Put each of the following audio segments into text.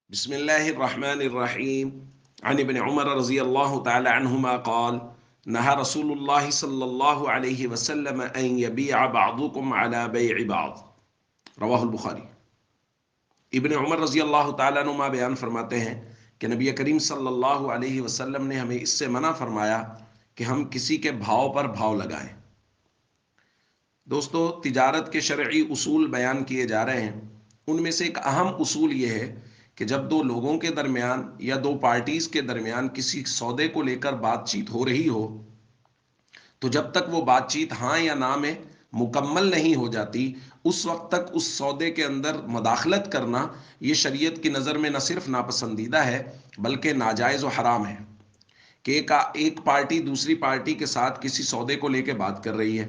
بسم الله الرحمن الرحيم عن ابن عمر رضي الله تعالى عنهما قال نهى رسول الله صلى الله عليه وسلم أن يبيع بعضكم على بيع بعض رواہ البخاری۔ ابن عمر رضی اللہ تعالیٰ عنہما بیان فرماتے ہیں کہ نبی کریم صلی اللہ علیہ وسلم نے ہمیں اس سے منع فرمایا کہ ہم کسی کے بھاؤ پر بھاؤ لگائیں۔ دوستو، تجارت کے شرعی اصول بیان کیے جا رہے ہیں، ان میں سے ایک اہم اصول یہ ہے کہ جب دو لوگوں کے درمیان یا دو پارٹیز کے درمیان کسی سودے کو لے کر بات چیت ہو رہی ہو تو جب تک وہ بات چیت ہاں یا نہ میں مکمل نہیں ہو جاتی اس وقت تک اس سودے کے اندر مداخلت کرنا یہ شریعت کی نظر میں نہ صرف ناپسندیدہ ہے بلکہ ناجائز و حرام ہے۔ کہ ایک پارٹی دوسری پارٹی کے ساتھ کسی سودے کو لے کے بات کر رہی ہے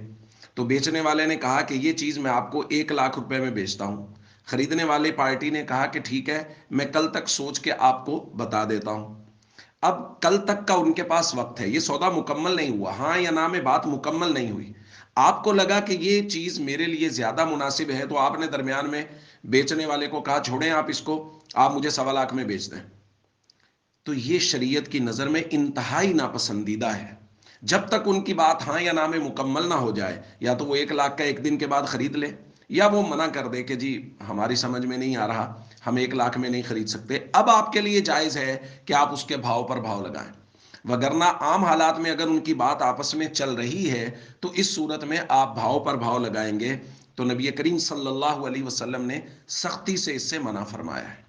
تو بیچنے والے نے کہا کہ یہ چیز میں آپ کو 1 لاکھ روپے میں بیچتا ہوں، خریدنے والی پارٹی نے کہا کہ ٹھیک ہے میں کل تک سوچ کے آپ کو بتا دیتا ہوں۔ اب کل تک کا ان کے پاس وقت ہے، یہ سودا مکمل نہیں ہوا، ہاں یا نہ میں بات مکمل نہیں ہوئی، آپ کو لگا کہ یہ چیز میرے لیے زیادہ مناسب ہے تو آپ نے درمیان میں بیچنے والے کو کہا چھوڑیں آپ اس کو، آپ مجھے 1.25 لاکھ میں بیچ دیں، تو یہ شریعت کی نظر میں انتہائی ناپسندیدہ ہے۔ جب تک ان کی بات ہاں یا نہ میں مکمل نہ ہو جائے، یا تو وہ 1 لاکھ کا 1 دن کے بعد خرید لے یا وہ منع کر دے کہ جی ہماری سمجھ میں نہیں آ رہا، ہم 1 لاکھ میں نہیں خرید سکتے، اب آپ کے لیے جائز ہے کہ آپ اس کے بھاؤ پر بھاؤ لگائیں۔ وگرنہ عام حالات میں اگر ان کی بات آپس میں چل رہی ہے تو اس صورت میں آپ بھاؤ پر بھاؤ لگائیں گے تو نبی کریم صلی اللہ علیہ وسلم نے سختی سے اس سے منع فرمایا ہے۔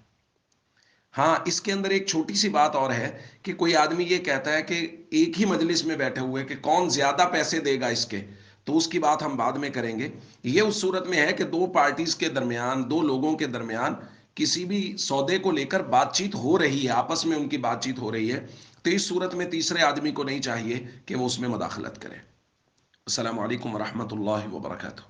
ہاں، اس کے اندر ایک چھوٹی سی بات اور ہے کہ کوئی آدمی یہ کہتا ہے کہ ایک ہی مجلس میں بیٹھے ہوئے کہ کون زیادہ پیسے دے گا اس کے، تو اس کی بات ہم بعد میں کریں گے۔ یہ اس صورت میں ہے کہ دو پارٹیز کے درمیان، دو لوگوں کے درمیان کسی بھی سودے کو لے کر بات چیت ہو رہی ہے، آپس میں ان کی بات چیت ہو رہی ہے، تو اس صورت میں تیسرے آدمی کو نہیں چاہیے کہ وہ اس میں مداخلت کرے۔ السلام علیکم ورحمۃ اللہ وبرکاتہ۔